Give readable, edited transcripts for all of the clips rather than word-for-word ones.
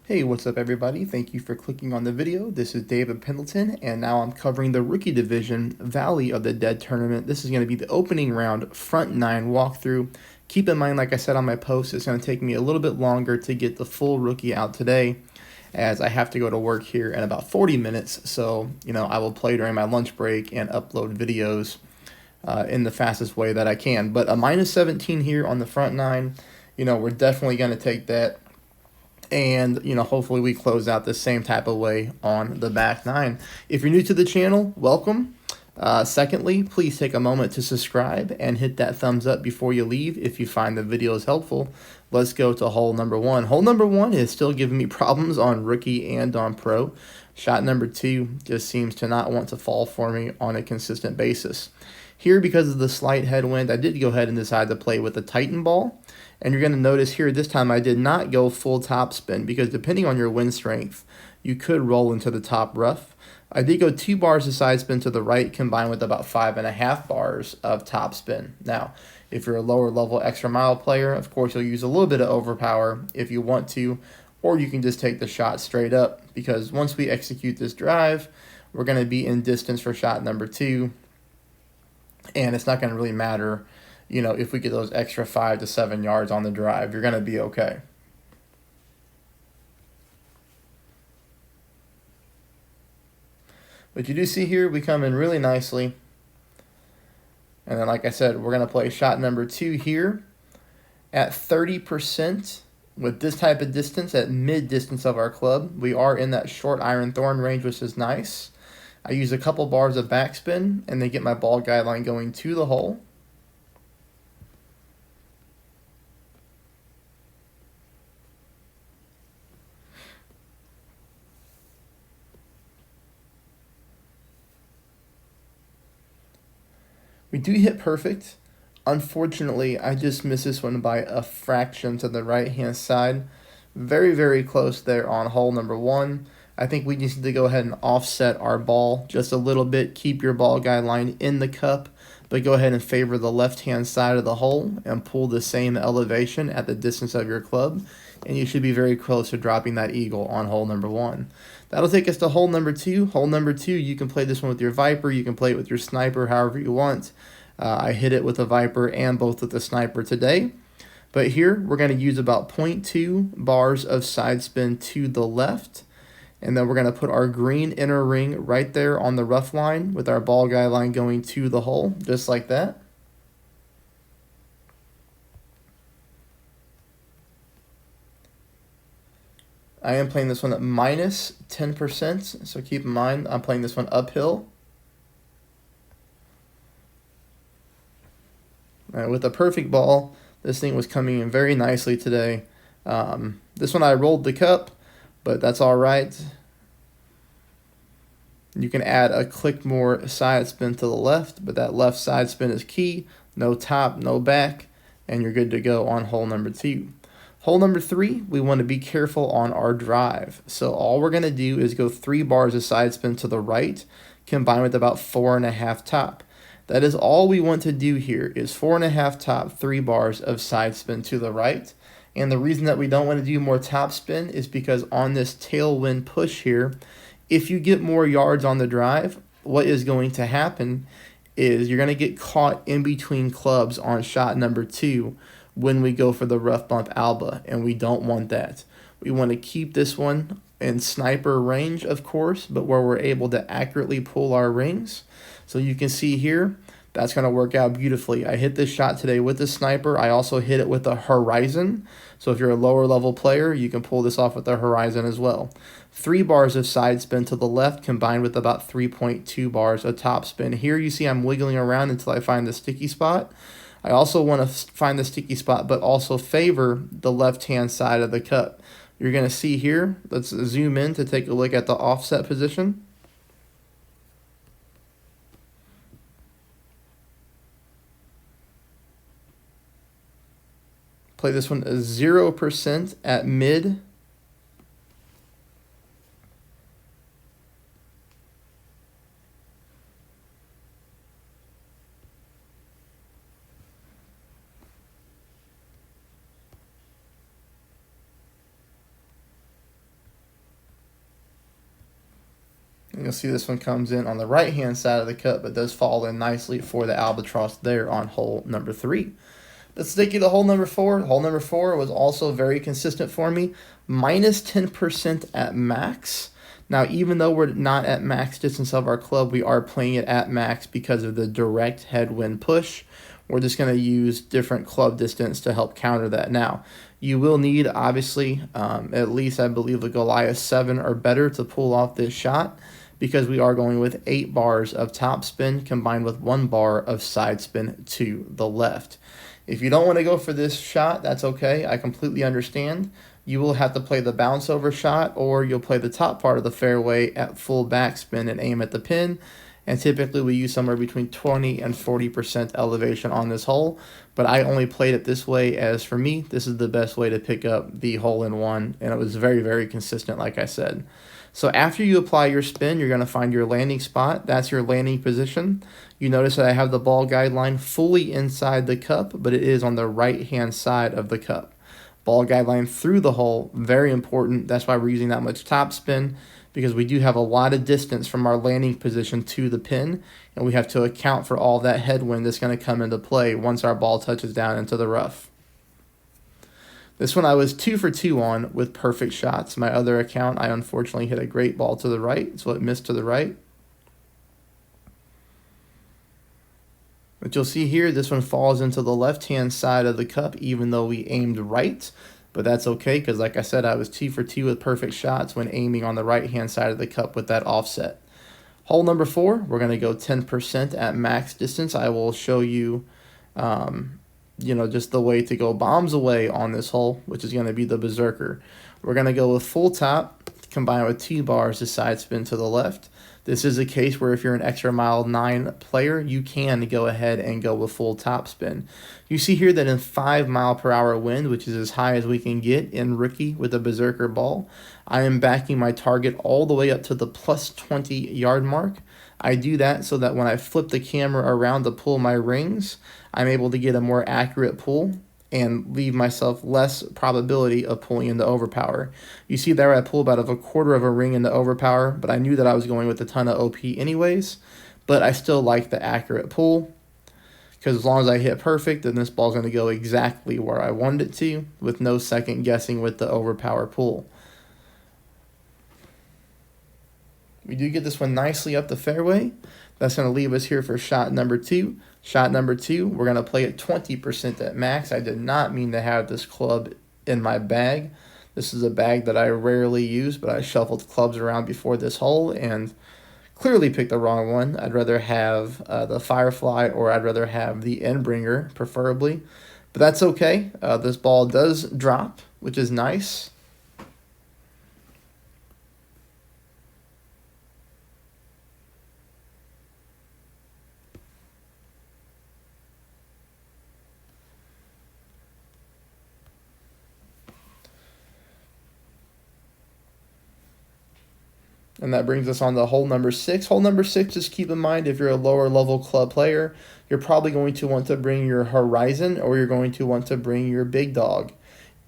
Hey, what's up everybody? Thank you for clicking on the video. This is David Pendleton, and now I'm covering the Rookie Division Valley of the Dead tournament. This is going to be the opening round front 9 walkthrough. Keep in mind, like I said on my post, it's going to take me a little bit longer to get the full rookie out today, as I have to go to work here in about 40 minutes. So, I will play during my lunch break and upload videos in the fastest way that I can. But a minus 17 here on the front 9, we're definitely going to take that. And hopefully we close out the same type of way on the back 9. If you're new to the channel, welcome. Secondly, please take a moment to subscribe and hit that thumbs up before you leave if you find the videos helpful. Let's go to hole number 1. Hole number 1 is still giving me problems on rookie and on pro. Shot number 2 just seems to not want to fall for me on a consistent basis. Here, because of the slight headwind, I did go ahead and decide to play with the Titan ball. And you're going to notice here this time I did not go full topspin because depending on your wind strength, you could roll into the top rough. I did go 2 bars of side spin to the right combined with about 5.5 bars of topspin. Now, if you're a lower level extra mile player, of course you'll use a little bit of overpower if you want to, or you can just take the shot straight up because once we execute this drive, we're going to be in distance for shot number 2, and it's not going to really matter. If we get those extra 5 to 7 yards on the drive, you're going to be okay. But you do see here, we come in really nicely. And then, like I said, we're going to play shot number 2 here at 30% with this type of distance at mid distance of our club. We are in that short iron thorn range, which is nice. I use a couple bars of backspin and then get my ball guideline going to the hole. We do hit perfect. Unfortunately, I just missed this one by a fraction to the right-hand side. Very, very close there on hole number 1. I think we just need to go ahead and offset our ball just a little bit. Keep your ball guideline in the cup, but go ahead and favor the left-hand side of the hole and pull the same elevation at the distance of your club, and you should be very close to dropping that eagle on hole number 1. That'll take us to hole number 2. Hole number 2, you can play this one with your Viper, you can play it with your Sniper, however you want. I hit it with a Viper and both with the Sniper today. But here, we're going to use about 0.2 bars of side spin to the left. And then we're going to put our green inner ring right there on the rough line with our ball guideline going to the hole, just like that. I am playing this one at minus 10%, so keep in mind I'm playing this one uphill. With a perfect ball, this thing was coming in very nicely today. This one I rolled the cup, but that's all right. You can add a click more side spin to the left, but that left side spin is key. No top, no back, and you're good to go on hole number 2. Hole number 3, we want to be careful on our drive. So all we're going to do is go 3 bars of side spin to the right, combined with about 4.5 top. That is all we want to do here is 4.5 top, 3 bars of side spin to the right. And the reason that we don't want to do more top spin is because on this tailwind push here, if you get more yards on the drive, what is going to happen is you're going to get caught in between clubs on shot number 2 when we go for the rough bump alba, and we don't want that. We want to keep this one in sniper range, of course, but where we're able to accurately pull our rings. So you can see here, that's going to work out beautifully. I hit this shot today with the sniper. I also hit it with a horizon. So if you're a lower level player, you can pull this off with the horizon as well. 3 bars of side spin to the left combined with about 3.2 bars of top spin. Here you see I'm wiggling around until I find the sticky spot. I also want to find the sticky spot, but also favor the left-hand side of the cup. You're going to see here, let's zoom in to take a look at the offset position. Play this one 0% at mid. And you'll see this one comes in on the right-hand side of the cup, but does fall in nicely for the albatross there on hole number 3. Let's take you to hole number 4. Hole number 4 was also very consistent for me. Minus 10% at max. Now, even though we're not at max distance of our club, we are playing it at max because of the direct headwind push. We're just going to use different club distance to help counter that. Now, you will need, obviously, at least I believe a Goliath 7 or better to pull off this shot, because we are going with 8 bars of top spin combined with 1 bar of side spin to the left. If you don't want to go for this shot, that's okay. I completely understand. You will have to play the bounce over shot, or you'll play the top part of the fairway at full backspin and aim at the pin. And typically we use somewhere between 20 and 40% elevation on this hole. But I only played it this way, as for me, this is the best way to pick up the hole-in-one. And it was very, very consistent, like I said. So after you apply your spin, you're going to find your landing spot. That's your landing position. You notice that I have the ball guideline fully inside the cup, but it is on the right-hand side of the cup. Ball guideline through the hole, very important. That's why we're using that much top spin, because we do have a lot of distance from our landing position to the pin, and we have to account for all that headwind that's going to come into play once our ball touches down into the rough. This one I was 2 for 2 on with perfect shots. My other account, I unfortunately hit a great ball to the right, so it missed to the right. But you'll see here, this one falls into the left-hand side of the cup, even though we aimed right. But that's okay, because like I said, I was 2 for 2 with perfect shots when aiming on the right-hand side of the cup with that offset. Hole number 4, we're going to go 10% at max distance. I will show you, just the way to go bombs away on this hole, which is going to be the Berserker. We're going to go with full top, combined with 2 bars to side spin to the left. This is a case where if you're an extra mile 9 player, you can go ahead and go with full top spin. You see here that in 5 mile per hour wind, which is as high as we can get in rookie with a Berserker ball, I am backing my target all the way up to the plus 20 yard mark. I do that so that when I flip the camera around to pull my rings, I'm able to get a more accurate pull and leave myself less probability of pulling into overpower. You see there I pulled about a quarter of a ring into overpower, but I knew that I was going with a ton of OP anyways, but I still like the accurate pull, because as long as I hit perfect, then this ball's going to go exactly where I wanted it to, with no second guessing with the overpower pull. We do get this one nicely up the fairway. That's going to leave us here for shot number 2. Shot number 2, we're going to play it 20% at max. I did not mean to have this club in my bag. This is a bag that I rarely use, but I shuffled clubs around before this hole and clearly picked the wrong one. I'd rather have the Firefly, or I'd rather have the Endbringer, preferably. But that's okay. This ball does drop, which is nice. And that brings us on to hole number 6. Hole number 6, just keep in mind, if you're a lower level club player, you're probably going to want to bring your Horizon, or you're going to want to bring your Big Dog.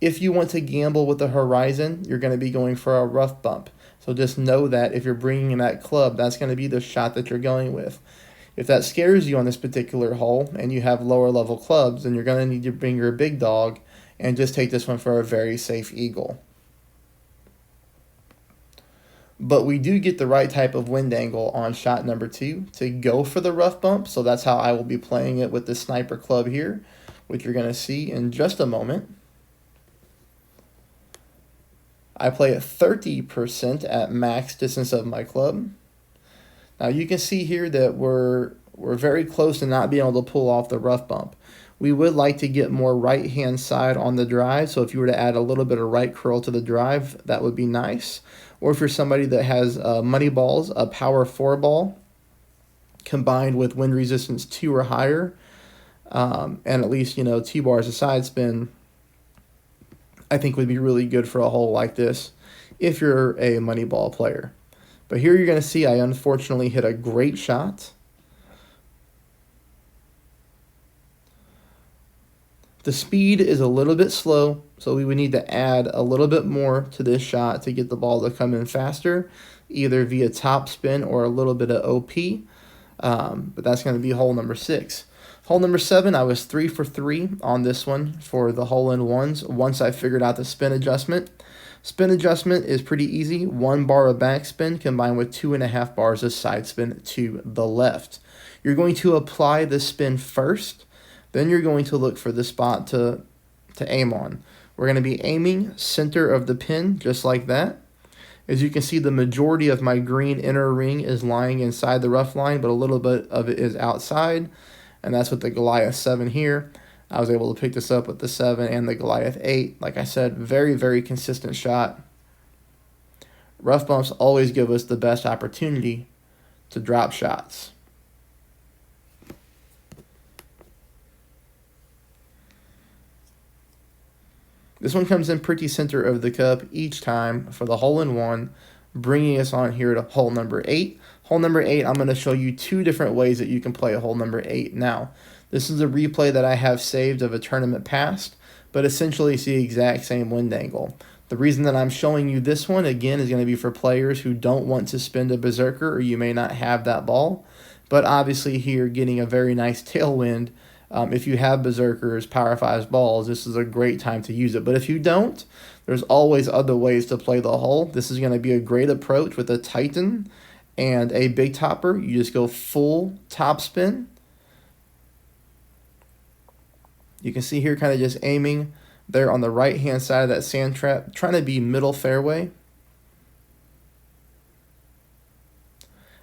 If you want to gamble with the Horizon, you're going to be going for a rough bump. So just know that if you're bringing that club, that's going to be the shot that you're going with. If that scares you on this particular hole and you have lower level clubs, then you're going to need to bring your Big Dog and just take this one for a very safe eagle. But we do get the right type of wind angle on shot number 2 to go for the rough bump. So that's how I will be playing it with the Sniper club here, which you're going to see in just a moment. I play at 30% at max distance of my club. Now you can see here that we're very close to not being able to pull off the rough bump. We would like to get more right-hand side on the drive, so if you were to add a little bit of right curl to the drive, that would be nice. Or if you're somebody that has money balls, a power 4 ball, combined with wind resistance 2 or higher, and at least, 2 bars of side spin, I think would be really good for a hole like this if you're a money ball player. But here you're going to see I unfortunately hit a great shot. The speed is a little bit slow, So we would need to add a little bit more to this shot to get the ball to come in faster, either via top spin or a little bit of OP. But that's going to be hole number 6. Hole number 7, I was 3 for 3 on this one for the hole-in-ones once I figured out the spin adjustment. Spin adjustment is pretty easy. 1 bar of backspin combined with 2.5 bars of side spin to the left. You're going to apply the spin first, then you're going to look for the spot to aim on. We're going to be aiming center of the pin, just like that. As you can see, the majority of my green inner ring is lying inside the rough line, but a little bit of it is outside, and that's with the Goliath 7 here. I was able to pick this up with the 7 and the Goliath 8. Like I said, very, very consistent shot. Rough bumps always give us the best opportunity to drop shots. This one comes in pretty center of the cup each time for the hole-in-one, bringing us on here to hole number 8. Hole number 8, I'm going to show you 2 different ways that you can play hole number 8. Now, this is a replay that I have saved of a tournament past, but essentially it's the exact same wind angle. The reason that I'm showing you this one, again, is going to be for players who don't want to spin a berserker, or you may not have that ball. But obviously here, getting a very nice tailwind, if you have berserkers, power 5s balls, this is a great time to use it. But if you don't, there's always other ways to play the hole. This is going to be a great approach with a Titan and a big topper. You just go full top spin. You can see here kind of just aiming there on the right-hand side of that sand trap, trying to be middle fairway.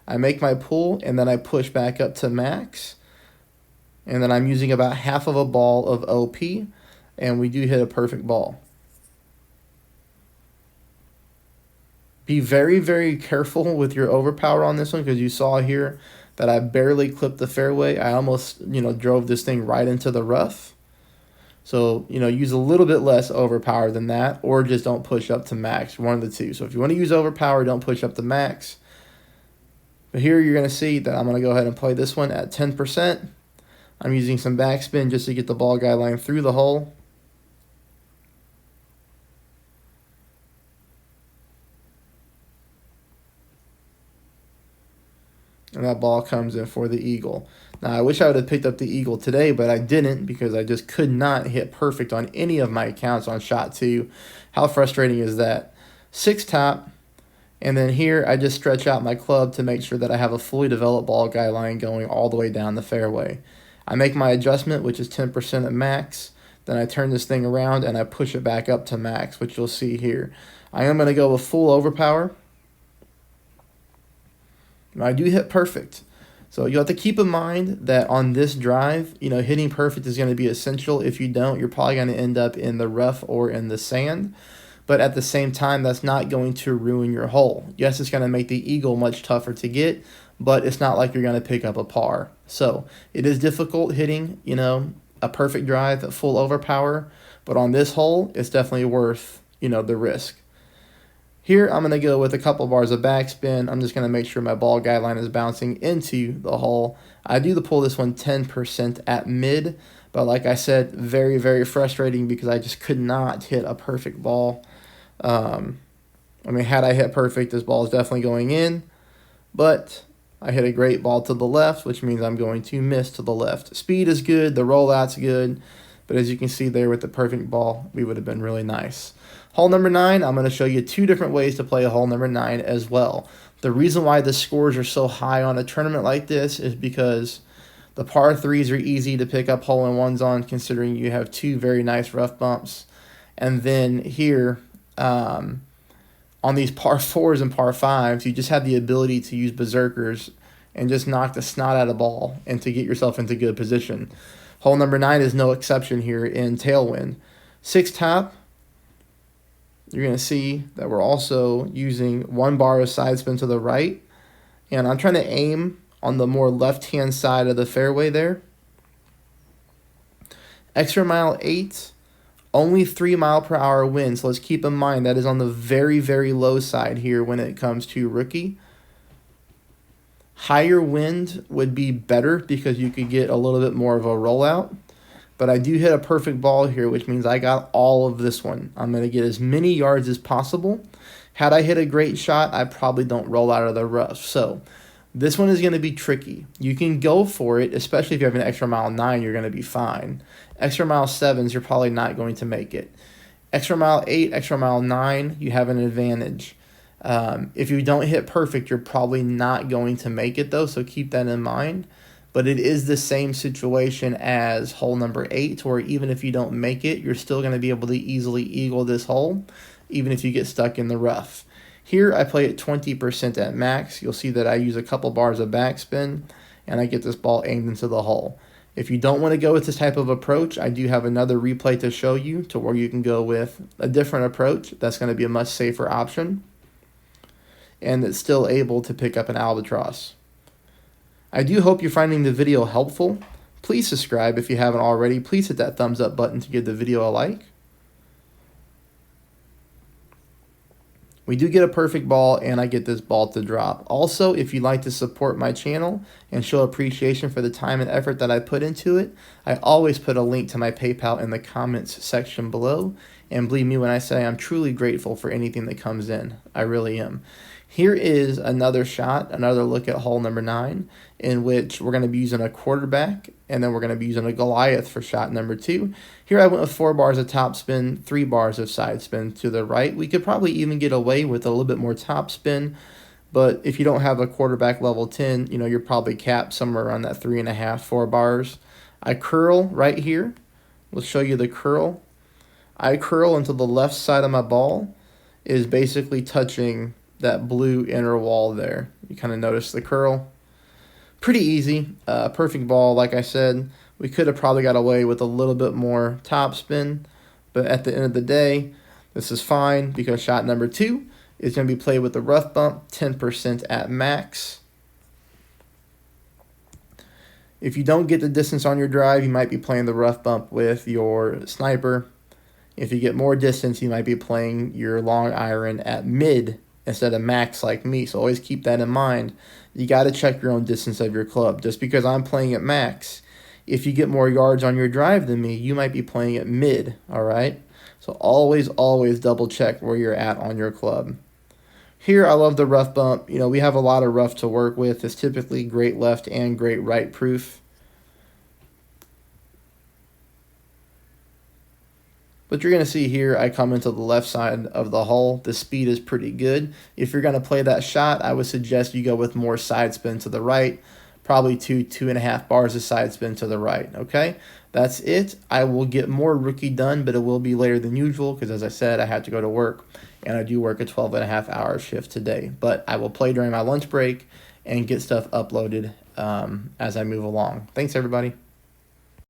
I make my pull, and then I push back up to max. And then I'm using about half of a ball of OP, and we do hit a perfect ball. Be very, very careful with your overpower on this one, because you saw here that I barely clipped the fairway. I almost, drove this thing right into the rough. So, use a little bit less overpower than that, or just don't push up to max, one of the two. So if you want to use overpower, don't push up to max. But here you're going to see that I'm going to go ahead and play this one at 10%. I'm using some backspin just to get the ball guideline through the hole. And that ball comes in for the eagle. Now, I wish I would have picked up the eagle today, but I didn't because I just could not hit perfect on any of my accounts on shot 2. How frustrating is that? 6 top, and then here I just stretch out my club to make sure that I have a fully developed ball guideline going all the way down the fairway. I make my adjustment, which is 10% at max. Then I turn this thing around and I push it back up to max, which you'll see here. I am going to go with full overpower. I do hit perfect. So you have to keep in mind that on this drive, hitting perfect is going to be essential. If you don't, you're probably going to end up in the rough or in the sand. But at the same time, that's not going to ruin your hole. Yes, it's going to make the eagle much tougher to get, but it's not like you're going to pick up a par. So it is difficult hitting, a perfect drive at full overpower, but on this hole, it's definitely worth, the risk. Here, I'm going to go with a couple bars of backspin. I'm just going to make sure my ball guideline is bouncing into the hole. I do pull this one 10% at mid, but like I said, very, very frustrating because I just could not hit a perfect ball. Had I hit perfect, this ball is definitely going in, but I hit a great ball to the left, which means I'm going to miss to the left. Speed is good, the rollout's good, but as you can see there with the perfect ball, we would have been really nice. Hole number 9, I'm going to show you 2 different ways to play hole number 9 as well. The reason why the scores are so high on a tournament like this is because the par 3s are easy to pick up hole-in-ones on, considering you have 2 very nice rough bumps. And then here, on these par 4s and par 5s, you just have the ability to use berserkers and just knock the snot out of the ball and to get yourself into good position. Hole number 9 is no exception here in tailwind. 6 top, you're going to see that we're also using 1 bar of side spin to the right. And I'm trying to aim on the more left-hand side of the fairway there. Extra mile 8, only 3 mile per hour wind. So let's keep in mind that is on the very, very low side here when it comes to rookie. Higher wind would be better because you could get a little bit more of a rollout. But I do hit a perfect ball here, which means I got all of this one. I'm going to get as many yards as possible. Had I hit a great shot, I probably don't roll out of the rough. So this one is going to be tricky. You can go for it, especially if you have an extra mile 9, you're going to be fine. Extra mile 7s, you're probably not going to make it. Extra mile 8, extra mile 9, you have an advantage. If you don't hit perfect, you're probably not going to make it though, so keep that in mind. But it is the same situation as hole number 8, where even if you don't make it, you're still going to be able to easily eagle this hole, even if you get stuck in the rough. Here I play it 20% at max. You'll see that I use a couple bars of backspin, and I get this ball aimed into the hole. If you don't want to go with this type of approach, I do have another replay to show you to where you can go with a different approach. That's going to be a much safer option, and it's still able to pick up an albatross. I do hope you're finding the video helpful. Please subscribe if you haven't already. Please hit that thumbs up button to give the video a like. We do get a perfect ball, and I get this ball to drop. Also, if you'd like to support my channel and show appreciation for the time and effort that I put into it, I always put a link to my PayPal in the comments section below. And believe me when I say I'm truly grateful for anything that comes in. I really am. Here is another shot, another look at hole number 9, in which we're going to be using a quarterback, and then we're going to be using a Goliath for shot number 2. Here I went with 4 bars of top spin, 3 bars of side spin to the right. We could probably even get away with a little bit more top spin, but if you don't have a quarterback level 10, you're probably capped somewhere around that 3.5, 4 bars. I curl right here. We'll show you the curl. I curl until the left side of my ball is basically touching that blue inner wall there. You kind of notice the curl. Pretty easy. Perfect ball, like I said. We could have probably got away with a little bit more top spin, but at the end of the day, this is fine because shot number 2 is going to be played with the rough bump, 10% at max. If you don't get the distance on your drive, you might be playing the rough bump with your sniper. If you get more distance, you might be playing your long iron at mid instead of max like me. So always keep that in mind. You got to check your own distance of your club. Just because I'm playing at max, if you get more yards on your drive than me, you might be playing at mid, all right? So always double check where you're at on your club. Here, I love the rough bump. We have a lot of rough to work with. It's typically great left and great right proof. But you're going to see here, I come into the left side of the hole. The speed is pretty good. If you're going to play that shot, I would suggest you go with more side spin to the right. Probably 2.5 bars of side spin to the right, okay? That's it. I will get more rookie done, but it will be later than usual because, as I said, I had to go to work, and I do work a 12.5-hour shift today. But I will play during my lunch break and get stuff uploaded as I move along. Thanks, everybody.